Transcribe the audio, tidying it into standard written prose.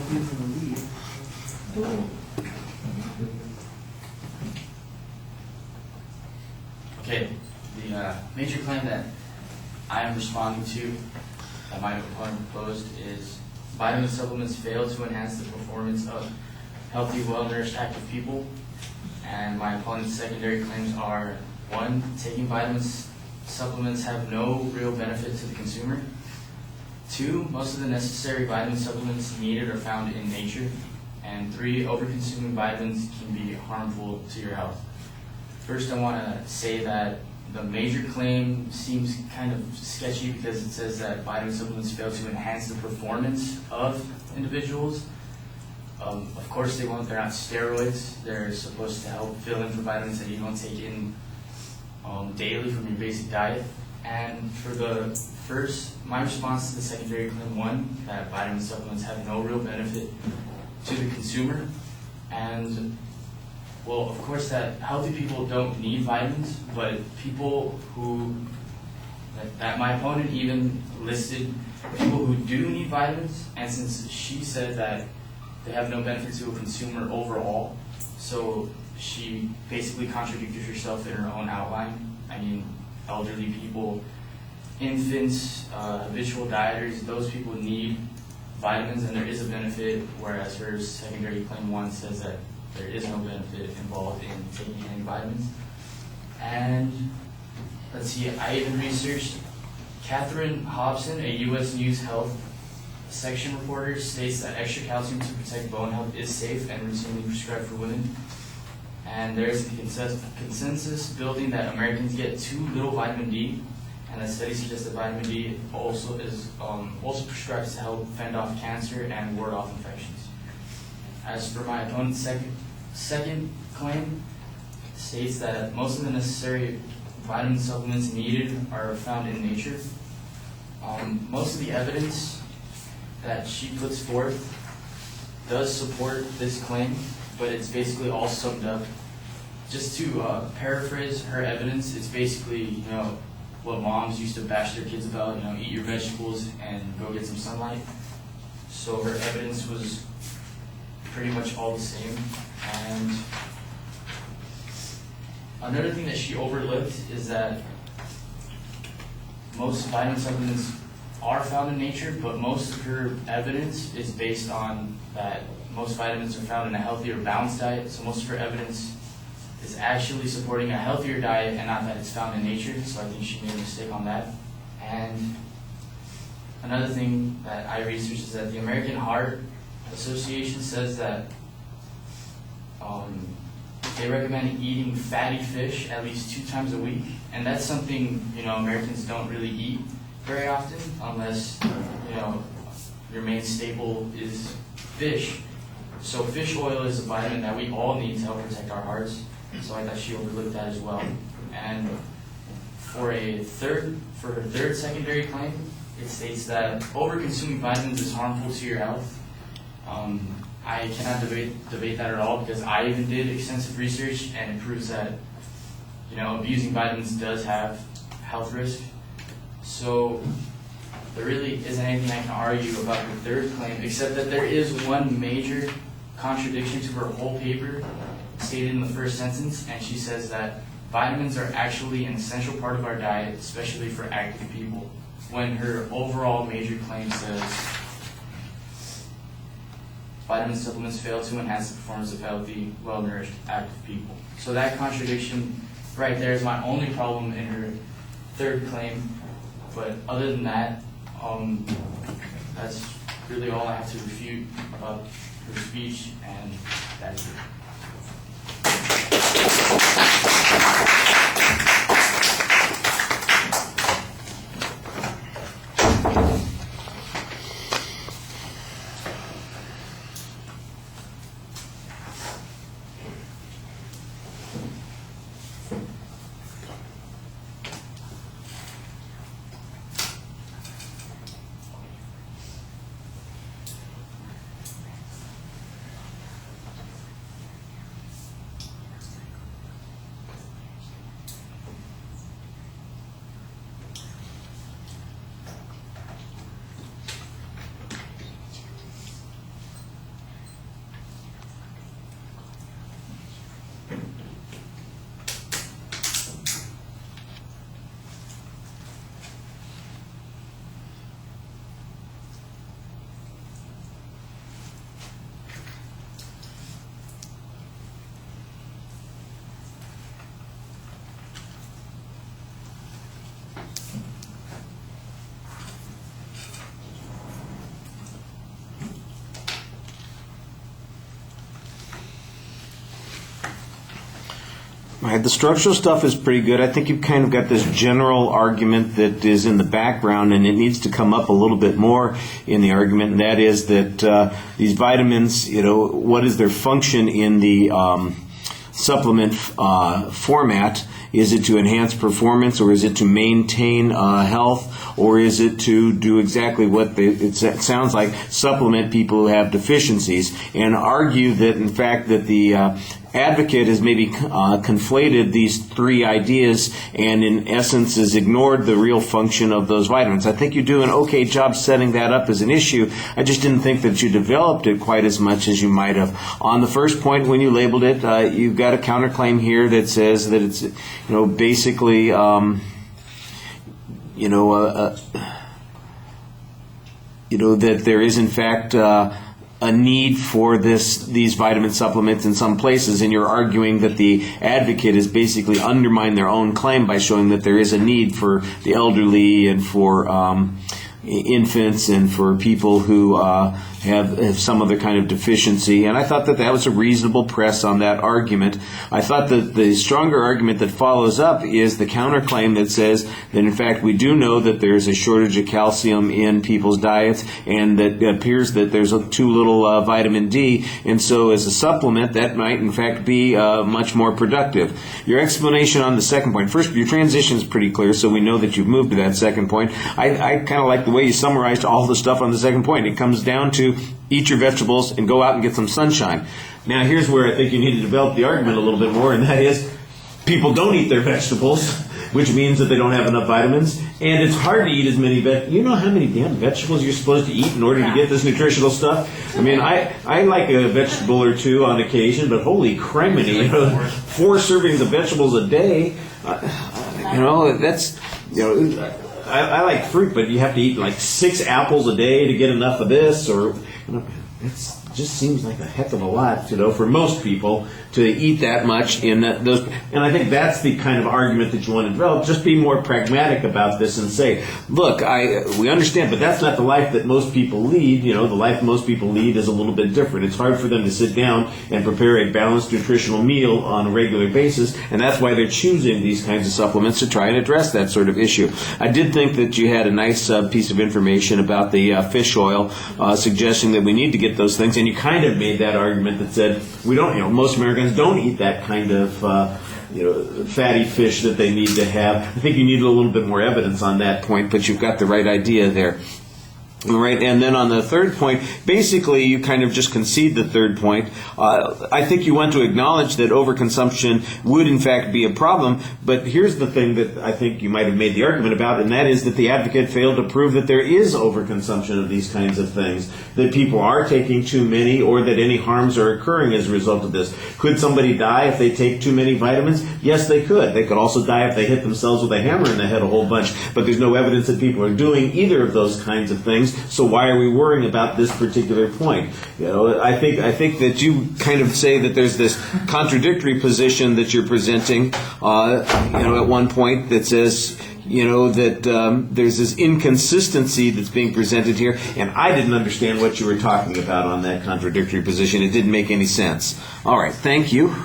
Okay, the major claim that I am responding to that my opponent proposed is vitamin supplements fail to enhance the performance of healthy, well-nourished, active people. And my opponent's secondary claims are: 1, taking vitamins supplements have no real benefit to the consumer. 2, most of the necessary vitamin supplements needed are found in nature. And 3, over-consuming vitamins can be harmful to your health. First, I want to say that the major claim seems kind of sketchy because it says that vitamin supplements fail to enhance the performance of individuals. Of course, they're not steroids. They're supposed to help fill in for vitamins that you don't take in daily from your basic diet. And for the first, my response to the secondary claim 1, that vitamin supplements have no real benefit to the consumer. And well, of course, that healthy people don't need vitamins, but people who, that my opponent even listed people who do need vitamins, and since she said that they have no benefit to a consumer overall, so she basically contradicted herself in her own outline. I mean, elderly people, infants, habitual dieters, those people need vitamins and there is a benefit, whereas her secondary claim 1 says that there is no benefit involved in taking any vitamins. And let's see, I even researched Catherine Hobson, a U.S. News Health section reporter, states that extra calcium to protect bone health is safe and routinely prescribed for women. And there's a consensus building that Americans get too little vitamin D, and that studies suggest that vitamin D also is also prescribed to help fend off cancer and ward off infections. As for my opponent's second claim, states that most of the necessary vitamin supplements needed are found in nature. Most of the evidence that she puts forth does support this claim, but it's basically all summed up. Just to paraphrase her evidence, it's basically, what moms used to bash their kids about, eat your vegetables and go get some sunlight. So her evidence was pretty much all the same. And another thing that she overlooked is that most vitamin supplements are found in nature, but most of her evidence is based on that most vitamins are found in a healthier, balanced diet. So most of her evidence is actually supporting a healthier diet and not that it's found in nature. So I think she made a mistake on that. And another thing that I researched is that the American Heart Association says that they recommend eating fatty fish at least 2 times a week, and that's something Americans don't really eat very often unless your main staple is fish. So fish oil is a vitamin that we all need to help protect our hearts. So I thought she overlooked that as well. And for her third secondary claim, it states that over-consuming vitamins is harmful to your health. I cannot debate that at all because I even did extensive research and it proves that abusing vitamins does have health risk. So there really isn't anything I can argue about the third claim except that there is one major contradiction to her whole paper stated in the first sentence, and she says that vitamins are actually an essential part of our diet, especially for active people, when her overall major claim says vitamin supplements fail to enhance the performance of healthy, well-nourished, active people. So that contradiction right there is my only problem in her third claim. But other than that, that's really all I have to refute about her speech, and that's it. Right, the structural stuff is pretty good. I think you've kind of got this general argument that is in the background, and it needs to come up a little bit more in the argument, and that is that these vitamins, what is their function in the supplement format? Is it to enhance performance, or is it to maintain health, or is it to do exactly what it sounds like, supplement people who have deficiencies, and argue that, in fact, that the advocate has maybe conflated these three ideas and in essence has ignored the real function of those vitamins. I think you do an okay job setting that up as an issue. I just didn't think that you developed it quite as much as you might have. On the first point, when you labeled it, you've got a counterclaim here that says that it's, basically, that there is in fact a need for these vitamin supplements in some places, and you're arguing that the advocate has basically undermined their own claim by showing that there is a need for the elderly and for infants and for people who have some other kind of deficiency. And I thought that was a reasonable press on that argument. I thought that the stronger argument that follows up is the counterclaim that says that in fact we do know that there's a shortage of calcium in people's diets, and that it appears that there's too little vitamin D, and so as a supplement that might in fact be much more productive. Your explanation on the second point, first, your transition is pretty clear, so we know that you've moved to that second point. I kind of like the way you summarized all the stuff on the second point. It comes down to eat your vegetables and go out and get some sunshine. Now here's where I think you need to develop the argument a little bit more, and that is people don't eat their vegetables, which means that they don't have enough vitamins, and it's hard to eat as many you know how many damn vegetables you're supposed to eat in order to get this nutritional stuff? I mean, I like a vegetable or two on occasion, but holy criminy, 4 servings of vegetables a day, that's, I like fruit, but you have to eat like 6 apples a day to get enough of this, or it just seems like a heck of a lot, for most people to eat that much in those. And I think that's the kind of argument that you want to develop. Just be more pragmatic about this and say, look, we understand, but that's not the life that most people lead. The life most people lead is a little bit different. It's hard for them to sit down and prepare a balanced nutritional meal on a regular basis, and that's why they're choosing these kinds of supplements to try and address that sort of issue. I did think that you had a nice piece of information about the fish oil, suggesting that we need to get those things, and you kind of made that argument that said we don't, most Americans don't eat that kind of fatty fish that they need to have. I think you need a little bit more evidence on that point, but you've got the right idea there. All right, and then on the third point, basically you kind of just concede the third point. I think you want to acknowledge that overconsumption would in fact be a problem, but here's the thing that I think you might have made the argument about, and that is that the advocate failed to prove that there is overconsumption of these kinds of things, that people are taking too many, or that any harms are occurring as a result of this. Could somebody die if they take too many vitamins? Yes, they could. They could also die if they hit themselves with a hammer in the head a whole bunch, but there's no evidence that people are doing either of those kinds of things. So why are we worrying about this particular point? I think that you kind of say that there's this contradictory position that you're presenting, at one point that says, that there's this inconsistency that's being presented here, and I didn't understand what you were talking about on that contradictory position. It didn't make any sense. All right, thank you.